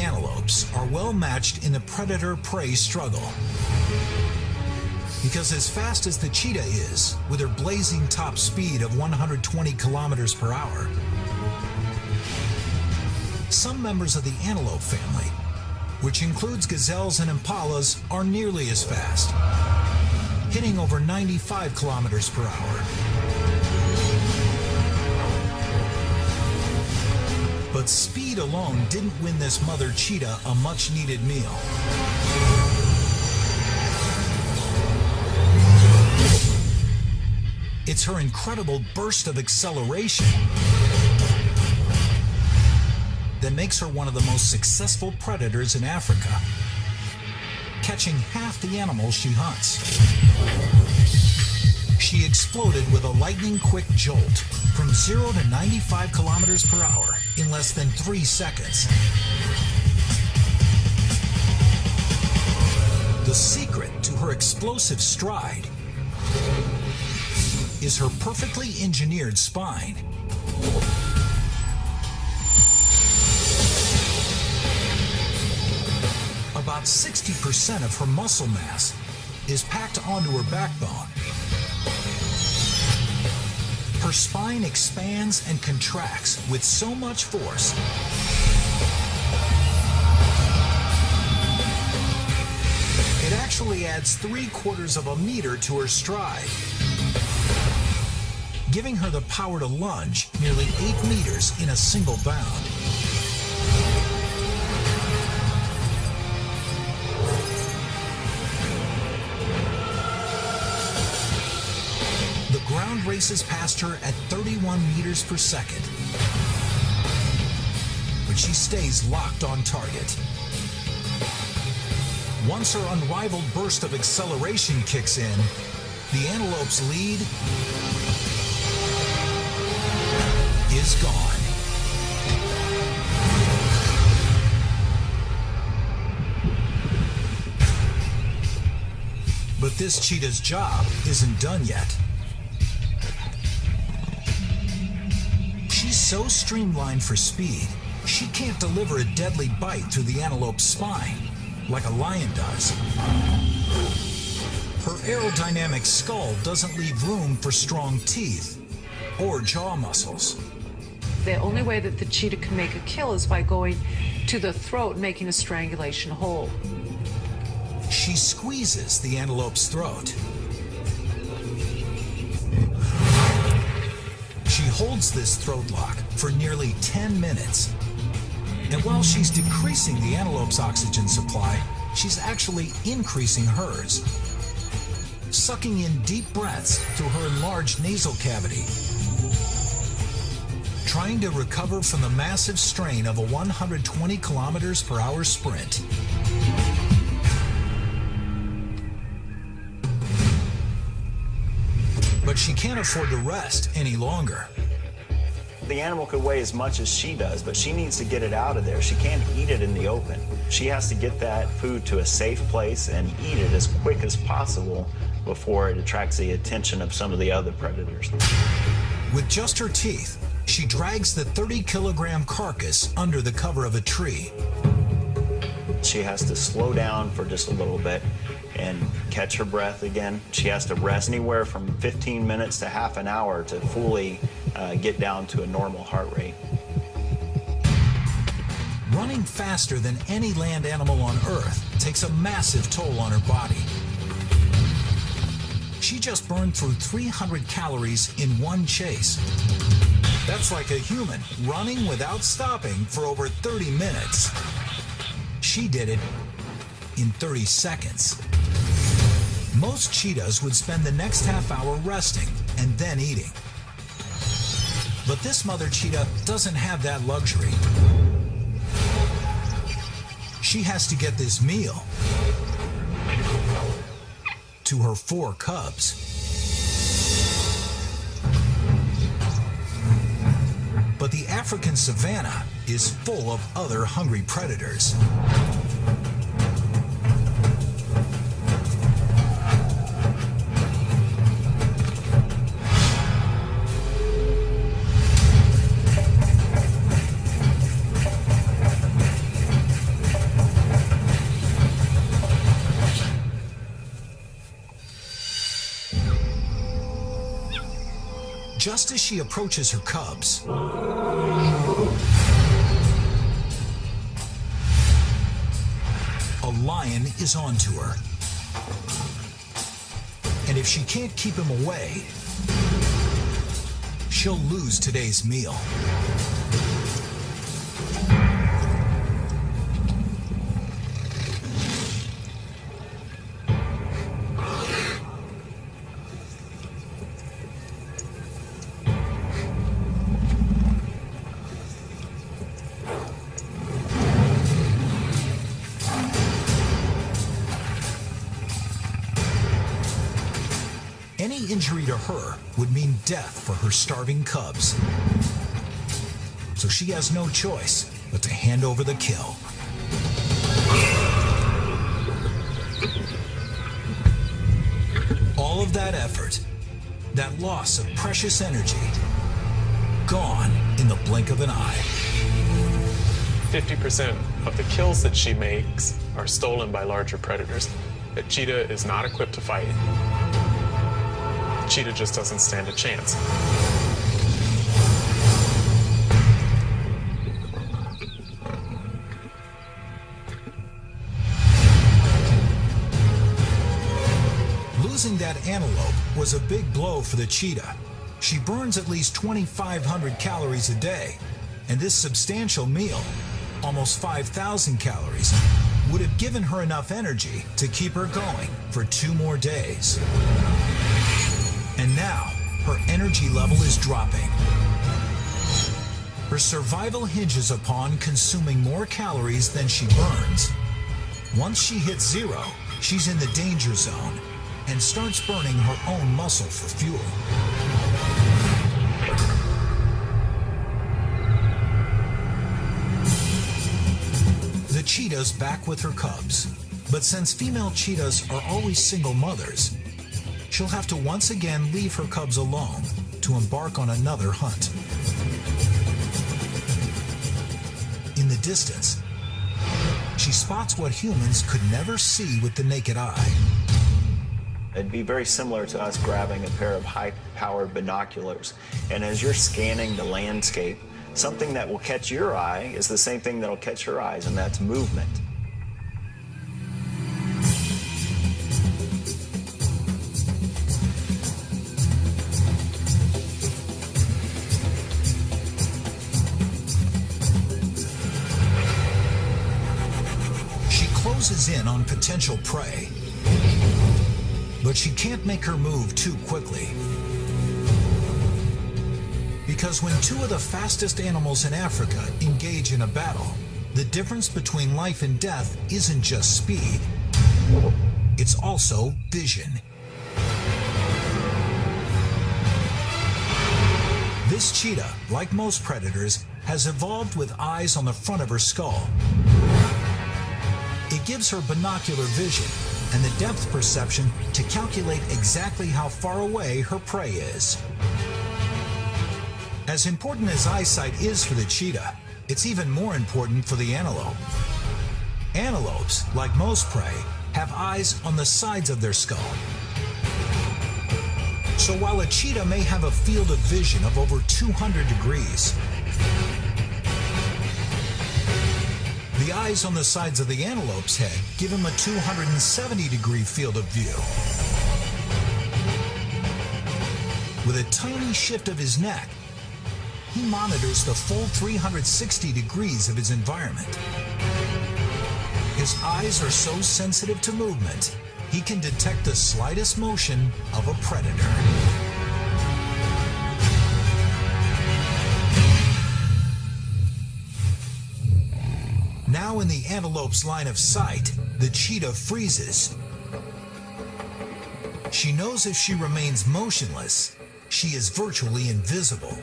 antelopes are well matched in the predator-prey struggle. Because as fast as the cheetah is, with her blazing top speed of 120 kilometers per hour, some members of the antelope family, which includes gazelles and impalas, are nearly as fast, hitting over 95 kilometers per hour. But speed alone didn't win this mother cheetah a much-needed meal. It's her incredible burst of acceleration that makes her one of the most successful predators in Africa, catching half the animals she hunts. She exploded with a lightning-quick jolt from 0 to 95 kilometers per hour in less than 3 seconds. The secret to her explosive stride is her perfectly engineered spine. About 60% of her muscle mass is packed onto her backbone. Her spine expands and contracts with so much force it actually adds 3/4 of a meter to her stride, giving her the power to lunge nearly 8 meters in a single bound. The ground races past her at 31 meters per second, but she stays locked on target. Once her unrivaled burst of acceleration kicks in, the antelope's lead is gone. But this cheetah's job isn't done yet. She's so streamlined for speed, she can't deliver a deadly bite through the antelope's spine like a lion does. Her aerodynamic skull doesn't leave room for strong teeth or jaw muscles. The only way that the cheetah can make a kill is by going to the throat and making a strangulation hold. She squeezes the antelope's throat. She holds this throat lock for nearly 10 minutes. And while she's decreasing the antelope's oxygen supply, she's actually increasing hers, sucking in deep breaths through her enlarged nasal cavity, trying to recover from the massive strain of a 120 kilometers per hour sprint. But she can't afford to rest any longer. The animal could weigh as much as she does, but she needs to get it out of there. She can't eat it in the open. She has to get that food to a safe place and eat it as quick as possible before it attracts the attention of some of the other predators. With just her teeth, she drags the 30-kilogram carcass under the cover of a tree. She has to slow down for just a little bit and catch her breath again. She has to rest anywhere from 15 minutes to half an hour to fully get down to a normal heart rate. Running faster than any land animal on Earth takes a massive toll on her body. She just burned through 300 calories in one chase. That's like a human running without stopping for over 30 minutes. She did it in 30 seconds. Most cheetahs would spend the next half hour resting and then eating. But this mother cheetah doesn't have that luxury. She has to get this meal to her 4 cubs. But the African savanna is full of other hungry predators. Just as she approaches her cubs, a lion is onto her. And if she can't keep him away, she'll lose today's meal. Any injury to her would mean death for her starving cubs. So she has no choice but to hand over the kill. All of that effort, that loss of precious energy, gone in the blink of an eye. 50% of the kills that she makes are stolen by larger predators. A cheetah is not equipped to fight. Cheetah just doesn't stand a chance. Losing that antelope was a big blow for the cheetah. She burns at least 2,500 calories a day, and this substantial meal, almost 5,000 calories, would have given her enough energy to keep her going for 2 more days. And now, her energy level is dropping. Her survival hinges upon consuming more calories than she burns. Once she hits 0, she's in the danger zone and starts burning her own muscle for fuel. The cheetah's back with her cubs, but since female cheetahs are always single mothers, she'll have to once again leave her cubs alone to embark on another hunt. In the distance, she spots what humans could never see with the naked eye. It'd be very similar to us grabbing a pair of high-powered binoculars. And as you're scanning the landscape, something that will catch your eye is the same thing that'll catch her eyes, and that's movement. Closes in on potential prey, but she can't make her move too quickly. Because when 2 of the fastest animals in Africa engage in a battle, the difference between life and death isn't just speed, it's also vision. This cheetah, like most predators, has evolved with eyes on the front of her skull. It gives her binocular vision and the depth perception to calculate exactly how far away her prey is. As important as eyesight is for the cheetah, it's even more important for the antelope. Antelopes, like most prey, have eyes on the sides of their skull. So while a cheetah may have a field of vision of over 200 degrees, the eyes on the sides of the antelope's head give him a 270-degree field of view. With a tiny shift of his neck, he monitors the full 360 degrees of his environment. His eyes are so sensitive to movement, he can detect the slightest motion of a predator. Now in the antelope's line of sight, the cheetah freezes. She knows if she remains motionless, she is virtually invisible.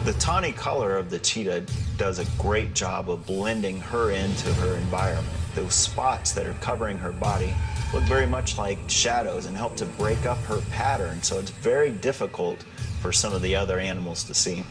The tawny color of the cheetah does a great job of blending her into her environment. Those spots that are covering her body look very much like shadows and help to break up her pattern, so it's very difficult for some of the other animals to see.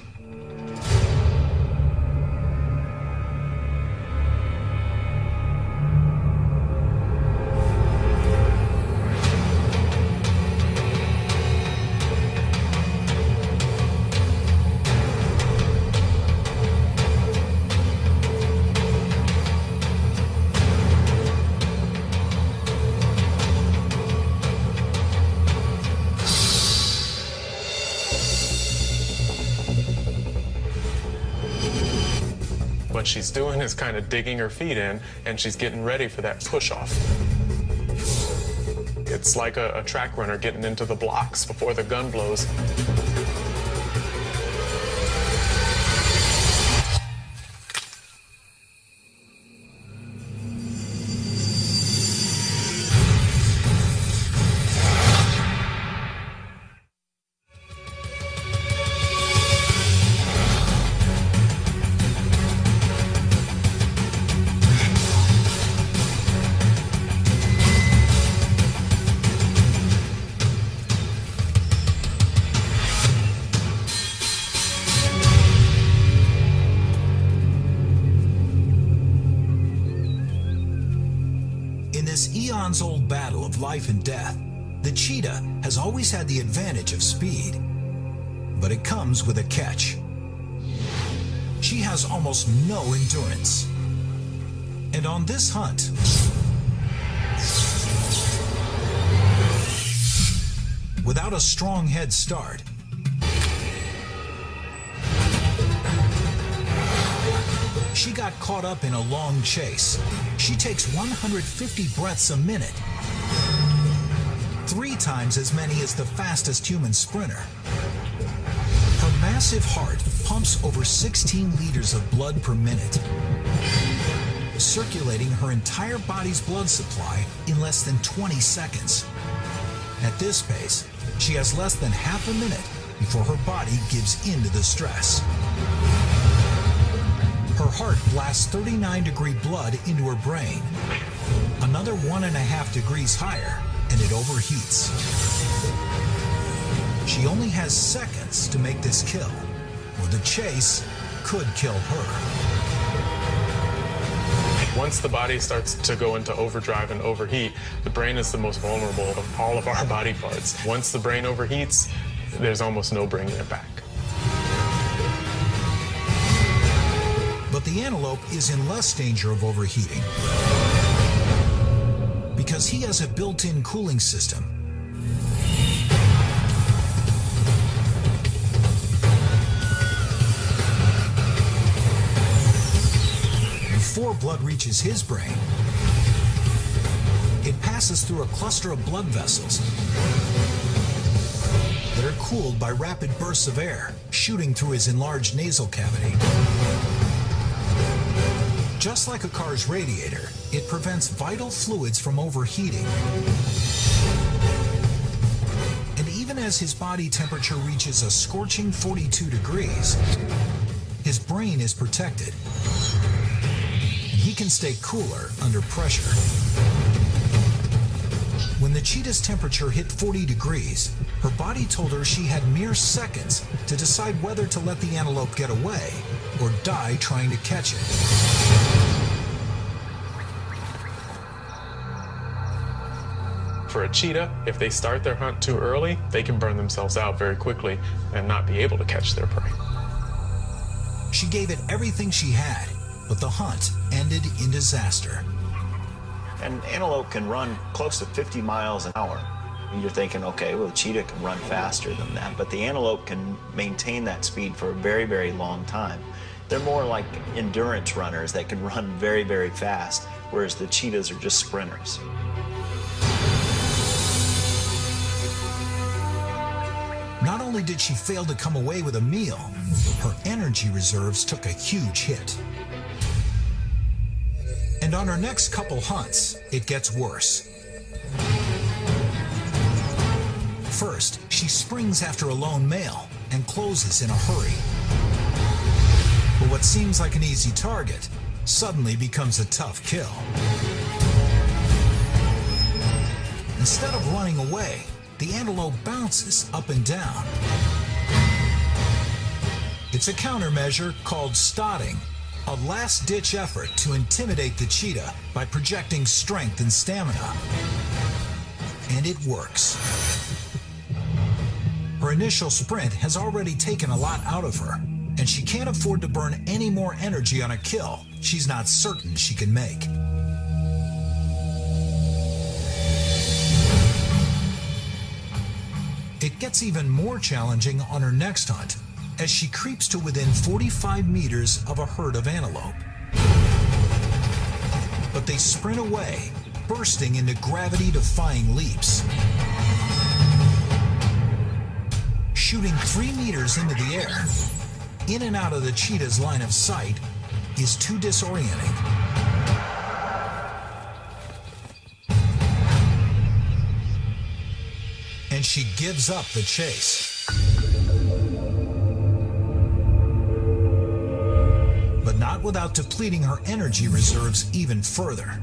what she's doing is kind of digging her feet in, and she's getting ready for that push-off. It's like a track runner getting into the blocks before the gun blows. Old battle of life and death, the cheetah has always had the advantage of speed. But it comes with a catch. She has almost no endurance. And on this hunt, without a strong head start, she got caught up in a long chase. She takes 150 breaths a minute, 3 times as many as the fastest human sprinter. Her massive heart pumps over 16 liters of blood per minute, circulating her entire body's blood supply in less than 20 seconds. At this pace, she has less than half a minute before her body gives in to the stress. Her heart blasts 39-degree blood into her brain. Another 1.5 degrees higher, and it overheats. She only has seconds to make this kill, or the chase could kill her. Once the body starts to go into overdrive and overheat, the brain is the most vulnerable of all of our body parts. Once the brain overheats, there's almost no bringing it back. But the antelope is in less danger of overheating because he has a built-in cooling system. Before blood reaches his brain, it passes through a cluster of blood vessels that are cooled by rapid bursts of air shooting through his enlarged nasal cavity. Just like a car's radiator, it prevents vital fluids from overheating. And even as his body temperature reaches a scorching 42 degrees, his brain is protected. And he can stay cooler under pressure. When the cheetah's temperature hit 40 degrees, her body told her she had mere seconds to decide whether to let the antelope get away or die trying to catch it. For a cheetah, if they start their hunt too early, they can burn themselves out very quickly and not be able to catch their prey. She gave it everything she had, but the hunt ended in disaster. An antelope can run close to 50 miles an hour. You're thinking, okay, well, the cheetah can run faster than that, but the antelope can maintain that speed for a very, very long time. They're more like endurance runners that can run very, very fast, whereas the cheetahs are just sprinters. Not only did she fail to come away with a meal, her energy reserves took a huge hit. And on her next couple hunts, it gets worse. First, she springs after a lone male and closes in a hurry. But what seems like an easy target suddenly becomes a tough kill. Instead of running away, the antelope bounces up and down. It's a countermeasure called stotting, a last-ditch effort to intimidate the cheetah by projecting strength and stamina. And it works. Her initial sprint has already taken a lot out of her, and she can't afford to burn any more energy on a kill she's not certain she can make. It gets even more challenging on her next hunt as she creeps to within 45 meters of a herd of antelope. but they sprint away, bursting into gravity-defying leaps. Shooting 3 meters into the air, in and out of the cheetah's line of sight, is too disorienting. And she gives up the chase. But not without depleting her energy reserves even further.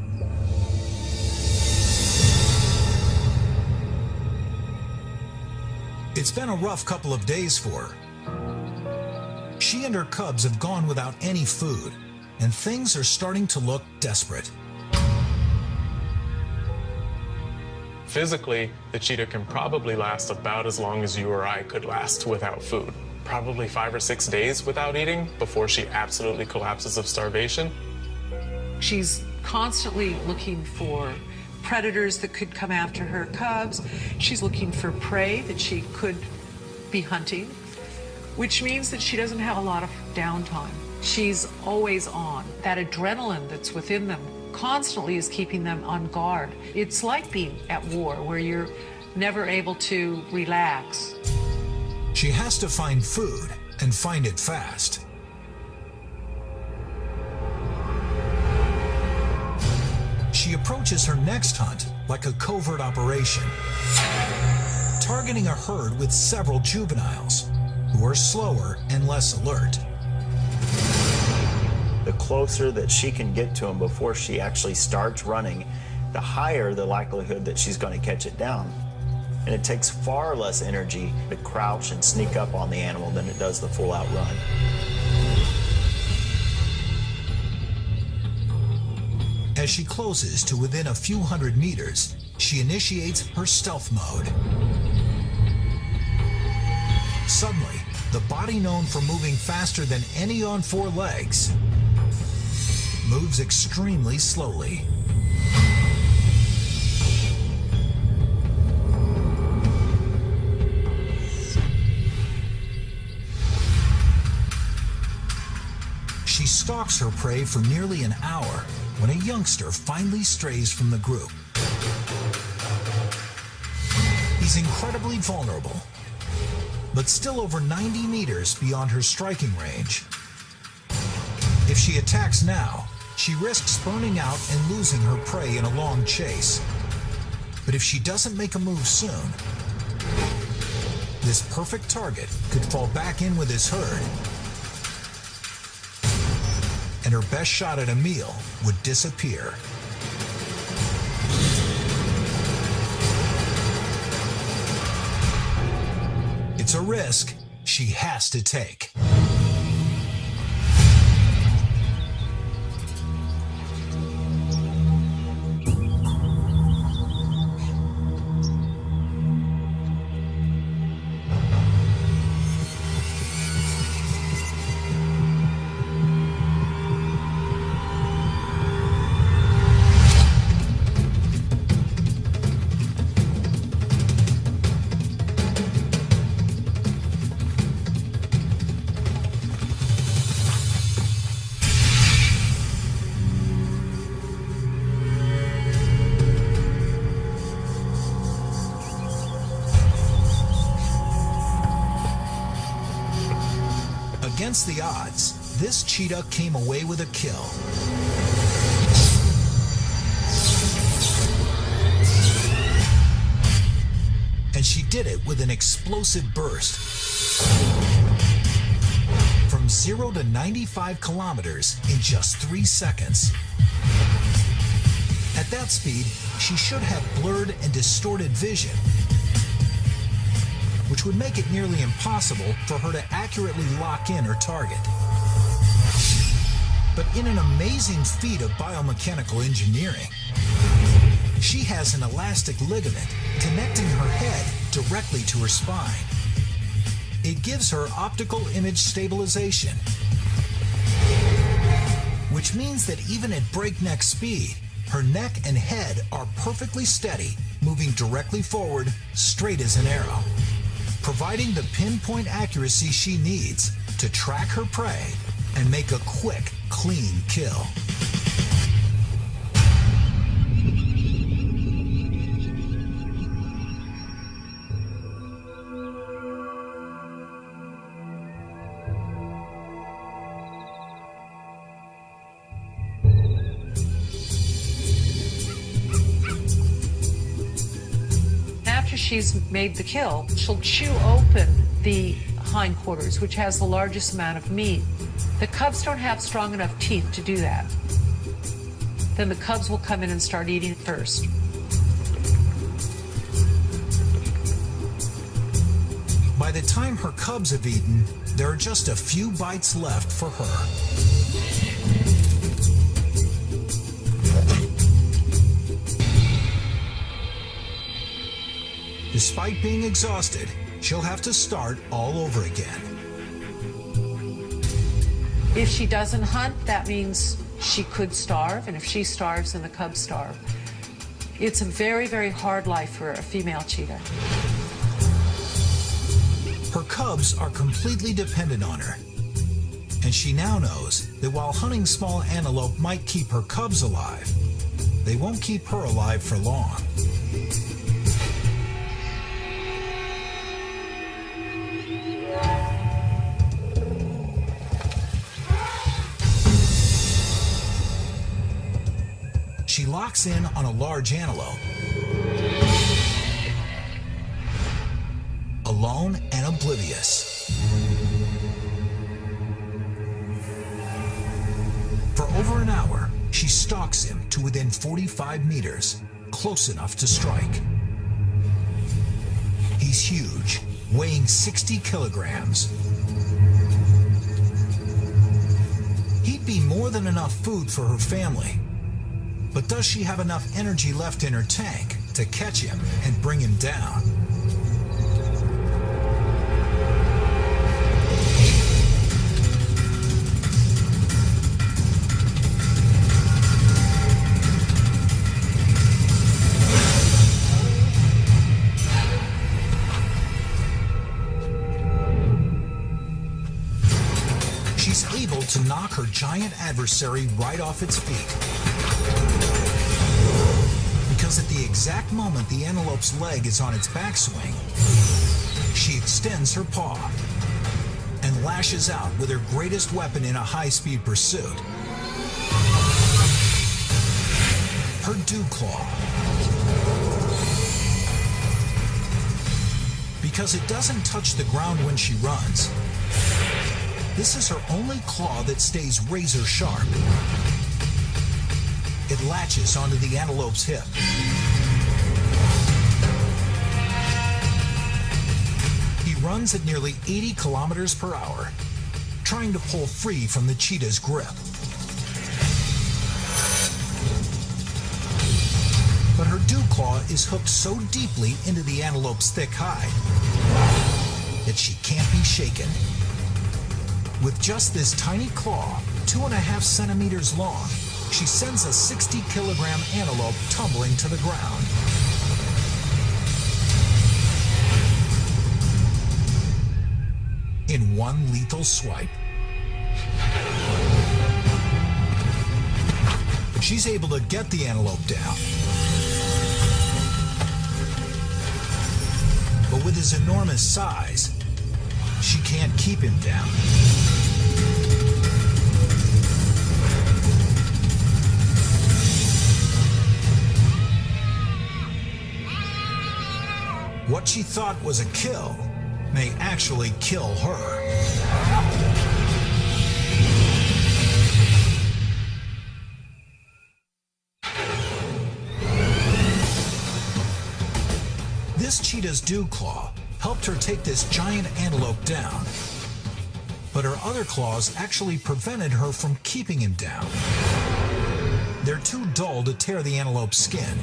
It's been a rough couple of days for her. She and her cubs have gone without any food, and things are starting to look desperate. Physically, the cheetah can probably last about as long as you or I could last without food. Probably 5 or 6 days without eating before she absolutely collapses of starvation. She's constantly looking for predators that could come after her cubs. She's looking for prey that she could be hunting, which means that she doesn't have a lot of downtime. She's always on. That adrenaline that's within them constantly is keeping them on guard. It's like being at war, where you're never able to relax. She has to find food, and find it fast. She approaches her next hunt like a covert operation, targeting a herd with several juveniles who are slower and less alert. The closer that she can get to them before she actually starts running, the higher the likelihood that she's going to catch it down. And it takes far less energy to crouch and sneak up on the animal than it does the full-out run. As she closes to within a few hundred meters, she initiates her stealth mode. Suddenly, the body known for moving faster than any on 4 legs moves extremely slowly. She stalks her prey for nearly an hour when a youngster finally strays from the group. He's incredibly vulnerable, but still over 90 meters beyond her striking range. If she attacks now, she risks burning out and losing her prey in a long chase. But if she doesn't make a move soon, this perfect target could fall back in with his herd, and her best shot at a meal would disappear. It's a risk she has to take. Against the odds, this cheetah came away with a kill. And she did it with an explosive burst. From 0 to 95 kilometers in just 3 seconds. At that speed, she should have blurred and distorted vision, which would make it nearly impossible for her to accurately lock in her target. But in an amazing feat of biomechanical engineering, she has an elastic ligament connecting her head directly to her spine. It gives her optical image stabilization, which means that even at breakneck speed, her neck and head are perfectly steady, moving directly forward, straight as an arrow, providing the pinpoint accuracy she needs to track her prey and make a quick, clean kill. she's made the kill, she'll chew open the hindquarters, which has the largest amount of meat. The cubs don't have strong enough teeth to do that. Then the cubs will come in and start eating first. By the time her cubs have eaten, there are just a few bites left for her. Despite being exhausted, she'll have to start all over again. If she doesn't hunt, that means she could starve, and if she starves, then the cubs starve. It's a very, very hard life for a female cheetah. Her cubs are completely dependent on her, and she now knows that while hunting small antelope might keep her cubs alive, they won't keep her alive for long. She locks in on a large antelope, alone and oblivious. For over an hour, she stalks him to within 45 meters, close enough to strike. He's huge, weighing 60 kilograms. He'd be more than enough food for her family. But does she have enough energy left in her tank to catch him and bring him down? She's able to knock her giant adversary right off its feet. Because at the exact moment the antelope's leg is on its backswing, she extends her paw and lashes out with her greatest weapon in a high-speed pursuit, her dew claw. Because it doesn't touch the ground when she runs, this is her only claw that stays razor sharp. It latches onto the antelope's hip. He runs at nearly 80 kilometers per hour, trying to pull free from the cheetah's grip. But her dew claw is hooked so deeply into the antelope's thick hide that she can't be shaken. With just this tiny claw, 2.5 centimeters long, she sends a 60-kilogram antelope tumbling to the ground. In one lethal swipe. She's able to get the antelope down. But with his enormous size, she can't keep him down. What she thought was a kill may actually kill her. This cheetah's dew claw helped her take this giant antelope down, but her other claws actually prevented her from keeping him down. They're too dull to tear the antelope's skin.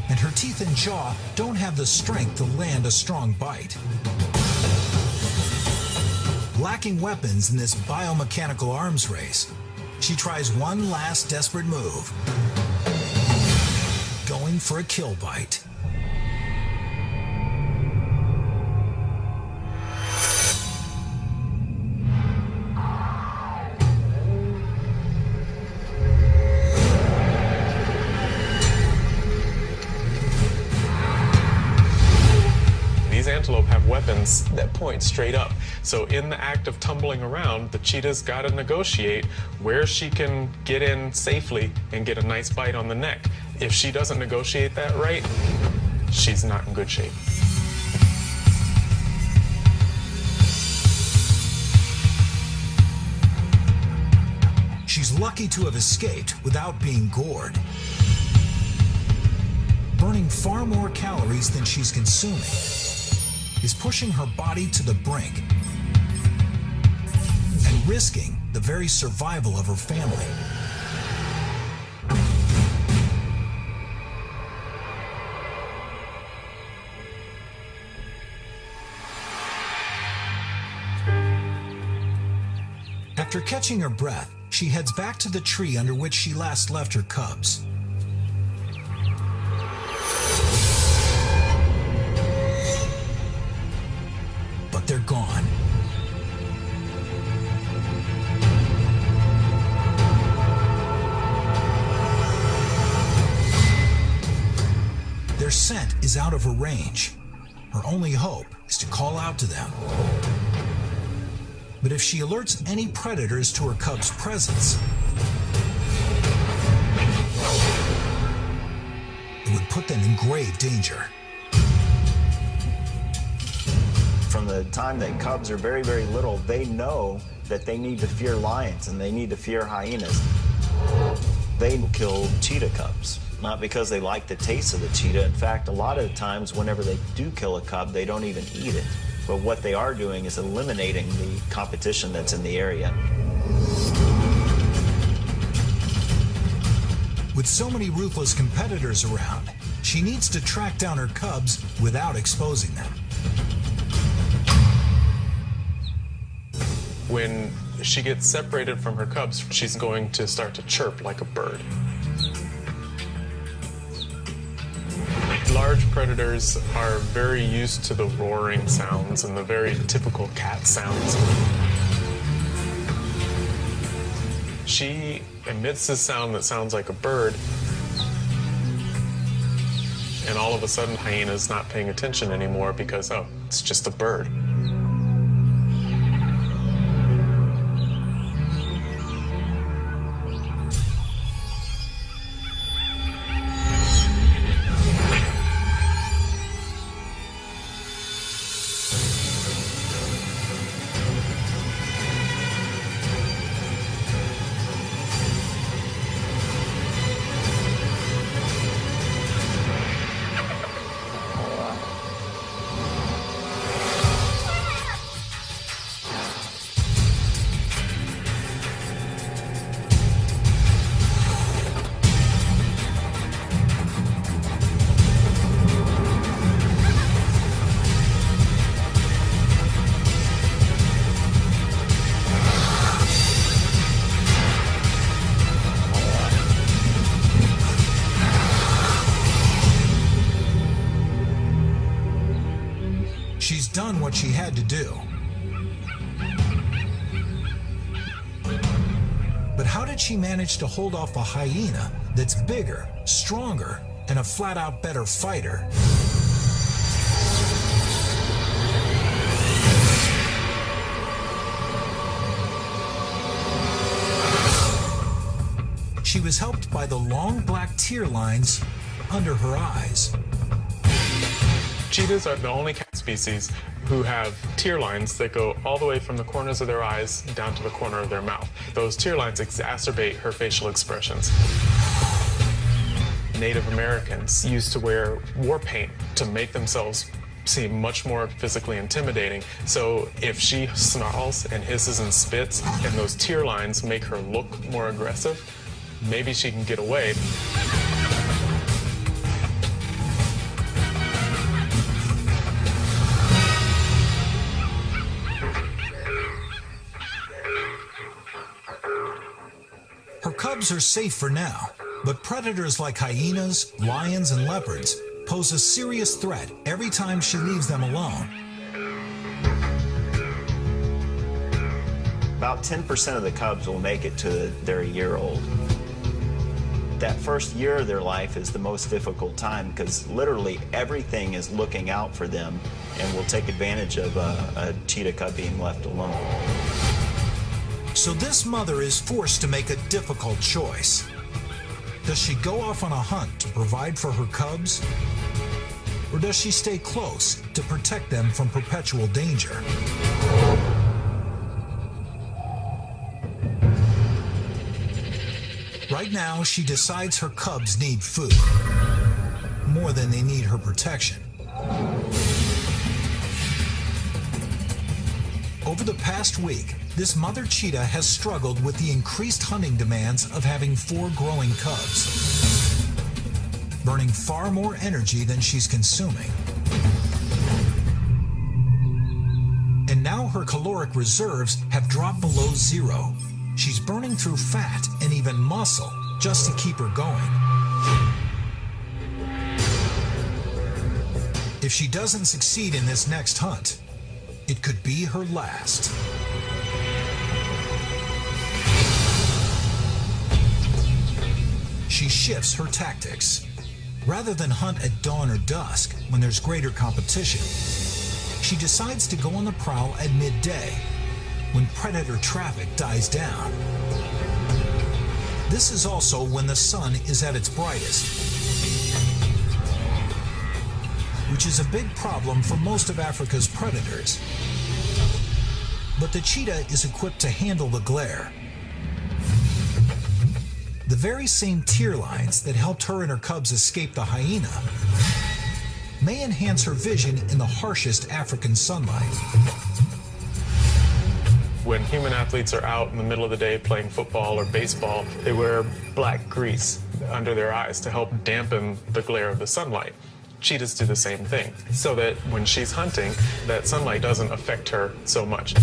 And her teeth and jaw don't have the strength to land a strong bite. Lacking weapons in this biomechanical arms race, she tries one last desperate move, going for a kill bite. These antelope have have weapons that point straight up. So in the act of tumbling around, the cheetah's got to negotiate where she can get in safely and get a nice bite on the neck. If she doesn't negotiate that right, she's not in good shape. She's lucky to have escaped without being gored, burning far more calories than she's consuming, is pushing her body to the brink and risking the very survival of her family. After catching her breath, she heads back to the tree under which she last left her cubs. But they're gone. Their scent is out of her range. Her only hope is to call out to them. But if she alerts any predators to her cubs' presence, it would put them in grave danger. From the time that cubs are very, very little, they know that they need to fear lions and they need to fear hyenas. They will kill cheetah cubs, not because they like the taste of the cheetah. In fact, a lot of the times whenever they do kill a cub, they don't even eat it. But what they are doing is eliminating the competition that's in the area. With so many ruthless competitors around, she needs to track down her cubs without exposing them. When she gets separated from her cubs, she's going to start to chirp like a bird. Large predators are very used to the roaring sounds and the very typical cat sounds. She emits this sound that sounds like a bird, and all of a sudden hyena's not paying attention anymore because, oh, it's just a bird. She's done what she had to do. But how did she manage to hold off a hyena that's bigger, stronger, and a flat-out better fighter? She was helped by the long black tear lines under her eyes. Cheetahs are the only cat species who have tear lines that go all the way from the corners of their eyes down to the corner of their mouth. Those tear lines exacerbate her facial expressions. Native Americans used to wear war paint to make themselves seem much more physically intimidating. So if she snarls and hisses and spits and those tear lines make her look more aggressive, maybe she can get away. Her cubs are safe for now, but predators like hyenas, lions, and leopards pose a serious threat every time she leaves them alone. About 10% of the cubs will make it to their year old. That first year of their life is the most difficult time because literally everything is looking out for them and will take advantage of a cheetah cub being left alone. So this mother is forced to make a difficult choice. Does she go off on a hunt to provide for her cubs? Or does she stay close to protect them from perpetual danger? Right now, she decides her cubs need food, more than they need her protection. Over the past week, this mother cheetah has struggled with the increased hunting demands of having 4 growing cubs, burning far more energy than she's consuming. And now her caloric reserves have dropped below 0. She's burning through fat and even muscle just to keep her going. If she doesn't succeed in this next hunt, it could be her last. She shifts her tactics. Rather than hunt at dawn or dusk when there's greater competition, she decides to go on the prowl at midday when predator traffic dies down. This is also when the sun is at its brightest, which is a big problem for most of Africa's predators. But the cheetah is equipped to handle the glare. The very same tear lines that helped her and her cubs escape the hyena may enhance her vision in the harshest African sunlight. When human athletes are out in the middle of the day playing football or baseball, they wear black grease under their eyes to help dampen the glare of the sunlight. Cheetahs do the same thing, so that when she's hunting, that sunlight doesn't affect her so much.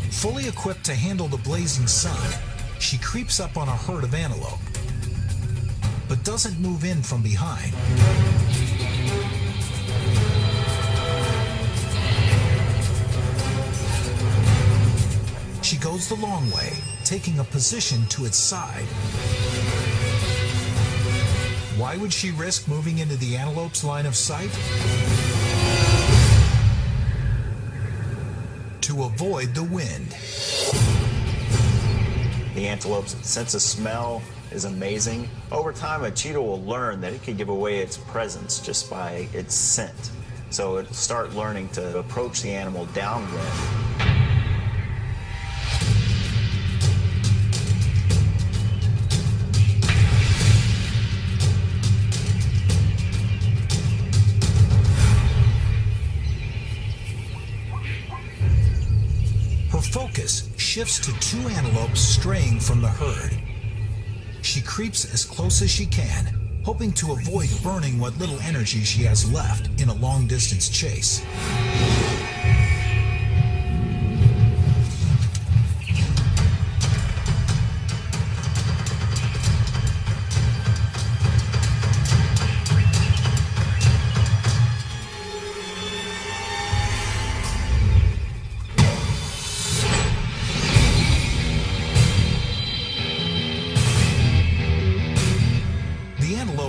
Fully equipped to handle the blazing sun, she creeps up on a herd of antelope, but doesn't move in from behind. She goes the long way, taking a position to its side. Why would she risk moving into the antelope's line of sight? To avoid the wind. The antelope's sense of smell is amazing. Over time, a cheetah will learn that it can give away its presence just by its scent. So it'll start learning to approach the animal downwind. Focus shifts to 2 antelopes straying from the herd. She creeps as close as she can, hoping to avoid burning what little energy she has left in a long-distance chase.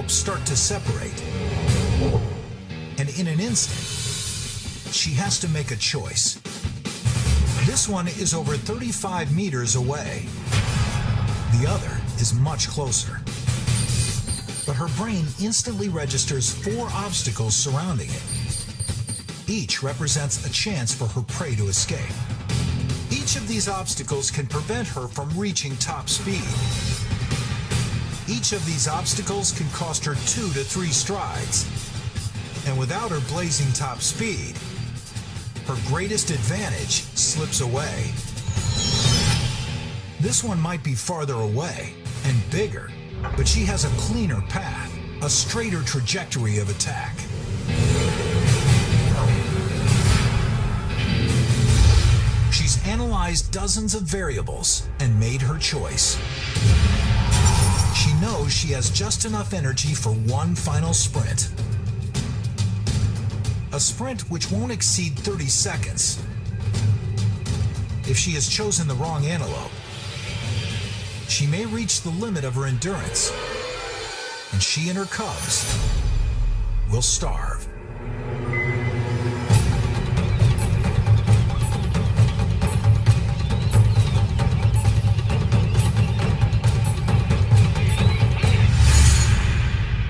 Start to separate, and in an instant she has to make a choice. This one is over 35 meters away. The other is much closer. But her brain instantly registers 4 obstacles surrounding it. Each represents a chance for her prey to escape. Each of these obstacles can prevent her from reaching top speed. Each of these obstacles can cost her 2 to 3 strides. And without her blazing top speed, her greatest advantage slips away. This one might be farther away and bigger, but she has a cleaner path, a straighter trajectory of attack. She's analyzed dozens of variables and made her choice. She knows she has just enough energy for one final sprint. A sprint which won't exceed 30 seconds. if she has chosen the wrong antelope, she may reach the limit of her endurance, and she and her cubs will starve.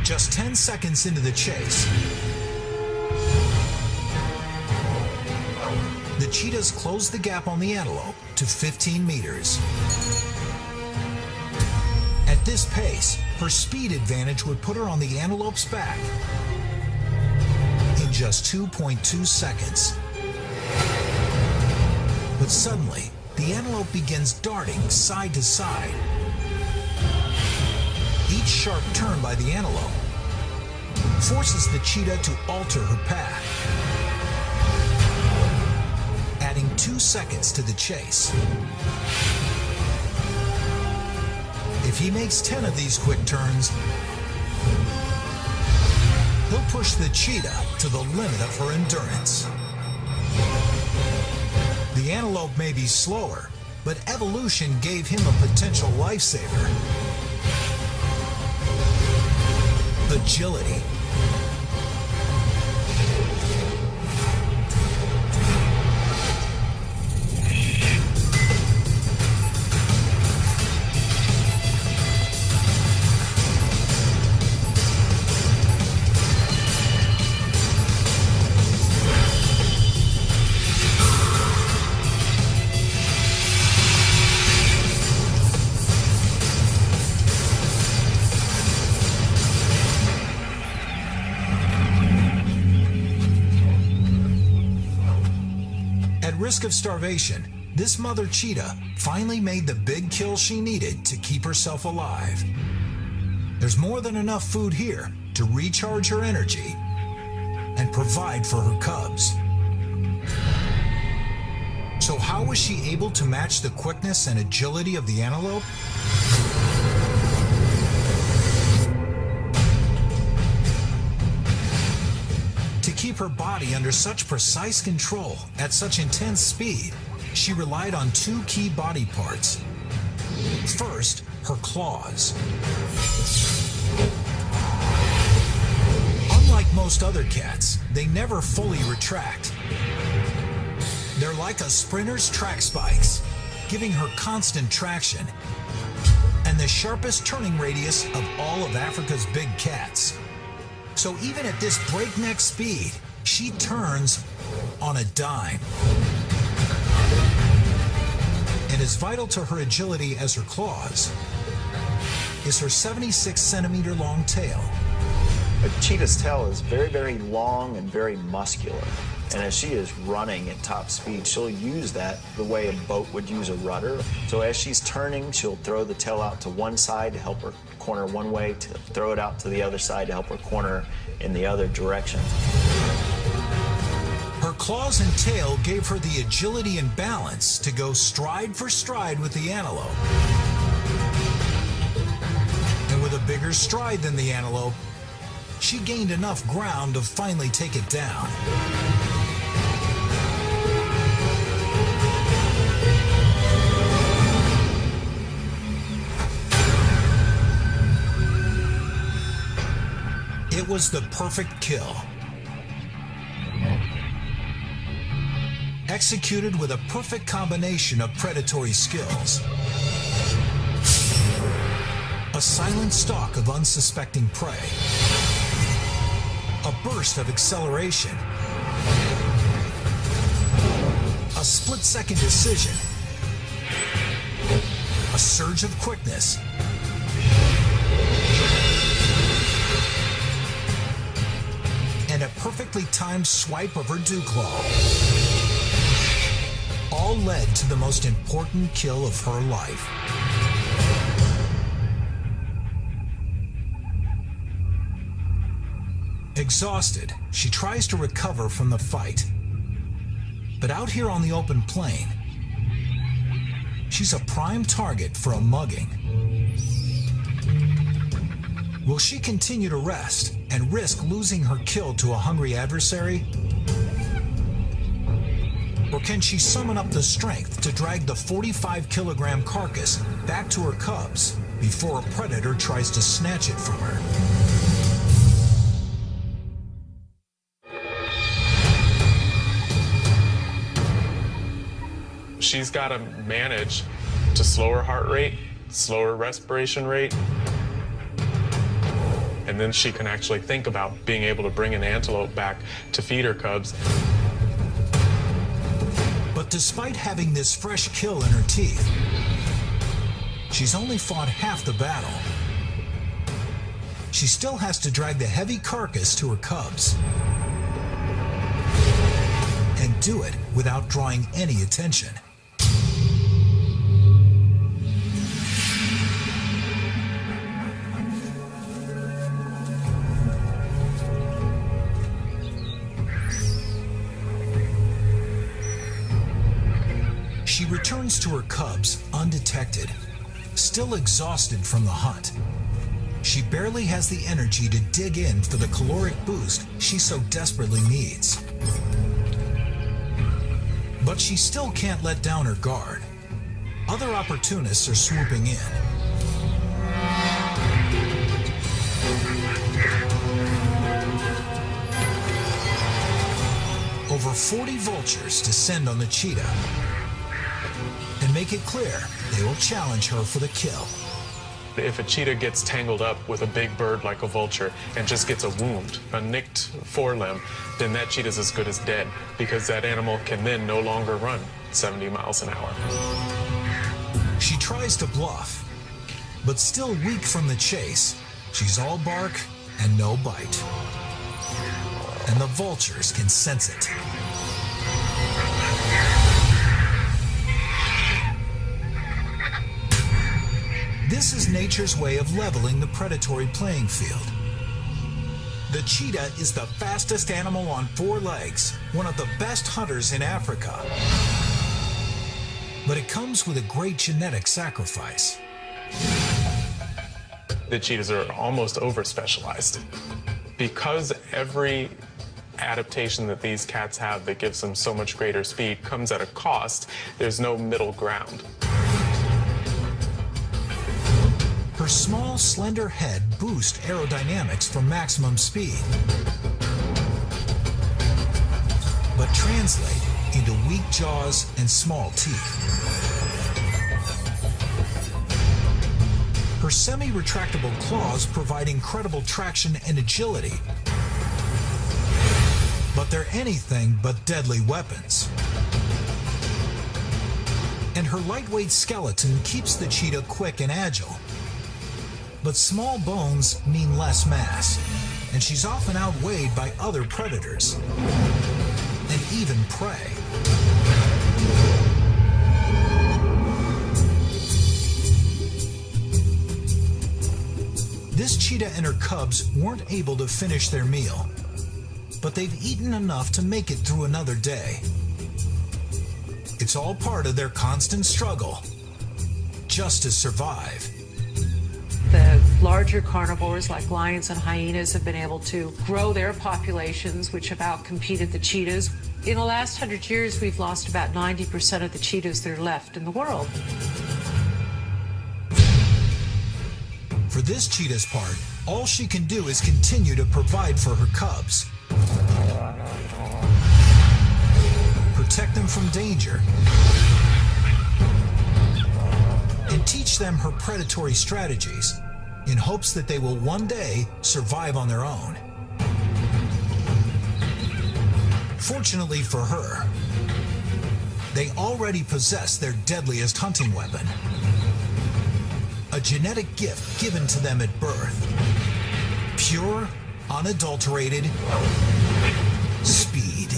Just 10 seconds into the chase, the cheetahs close the gap on the antelope to 15 meters. At this pace, her speed advantage would put her on the antelope's back in just 2.2 seconds. But suddenly, the antelope begins darting side to side. Each sharp turn by the antelope forces the cheetah to alter her path, adding 2 seconds to the chase. If he makes 10 of these quick turns, he'll push the cheetah to the limit of her endurance. The antelope may be slower, but evolution gave him a potential lifesaver: agility. At risk of starvation, this mother cheetah finally made the big kill she needed to keep herself alive. There's more than enough food here to recharge her energy and provide for her cubs. So how was she able to match the quickness and agility of the antelope? To keep her body under such precise control at such intense speed, she relied on 2 key body parts. First, her claws. Unlike most other cats, they never fully retract. They're like a sprinter's track spikes, giving her constant traction and the sharpest turning radius of all of Africa's big cats. So even at this breakneck speed, she turns on a dime. And as vital to her agility as her claws is her 76-centimeter long tail. A cheetah's tail is very, very long and very muscular. And as she is running at top speed, she'll use that the way a boat would use a rudder. So as she's turning, she'll throw the tail out to one side to help her corner one way, to throw it out to the other side to help her corner in the other direction. Her claws and tail gave her the agility and balance to go stride for stride with the antelope. And with a bigger stride than the antelope, she gained enough ground to finally take it down. It was the perfect kill. Executed with a perfect combination of predatory skills. A silent stalk of unsuspecting prey. A burst of acceleration. A split-second decision. A surge of quickness. And a perfectly timed swipe of her dew claw. All led to the most important kill of her life. Exhausted, she tries to recover from the fight. But out here on the open plain, she's a prime target for a mugging. Will she continue to rest and risk losing her kill to a hungry adversary? Or can she summon up the strength to drag the 45-kilogram carcass back to her cubs before a predator tries to snatch it from her? She's got to manage to slow her heart rate, slow her respiration rate, and then she can actually think about being able to bring an antelope back to feed her cubs. But despite having this fresh kill in her teeth, she's only fought half the battle. She still has to drag the heavy carcass to her cubs, and do it without drawing any attention. She returns to her cubs undetected, still exhausted from the hunt. She barely has the energy to dig in for the caloric boost she so desperately needs. But she still can't let down her guard. Other opportunists are swooping in. Over 40 vultures descend on the cheetah and make it clear they will challenge her for the kill. If a cheetah gets tangled up with a big bird like a vulture and just gets a wound, a nicked forelimb, then that cheetah's as good as dead, because that animal can then no longer run 70 miles an hour. She tries to bluff, but still weak from the chase, she's all bark and no bite. And the vultures can sense it. This is nature's way of leveling the predatory playing field. The cheetah is the fastest animal on 4 legs, one of the best hunters in Africa. But it comes with a great genetic sacrifice. The cheetahs are almost over-specialized. Because every adaptation that these cats have that gives them so much greater speed comes at a cost, there's no middle ground. Her small, slender head boosts aerodynamics for maximum speed, but translate into weak jaws and small teeth. Her semi-retractable claws provide incredible traction and agility, but they're anything but deadly weapons. And her lightweight skeleton keeps the cheetah quick and agile. But small bones mean less mass, and she's often outweighed by other predators, and even prey. This cheetah and her cubs weren't able to finish their meal, but they've eaten enough to make it through another day. It's all part of their constant struggle, just to survive. The larger carnivores like lions and hyenas have been able to grow their populations, which have outcompeted the cheetahs. In the last 100 years, we've lost about 90% of the cheetahs that are left in the world. For this cheetah's part, all she can do is continue to provide for her cubs, protect them from danger, and teach them her predatory strategies in hopes that they will one day survive on their own. Fortunately for her, they already possess their deadliest hunting weapon, a genetic gift given to them at birth. Pure, unadulterated speed.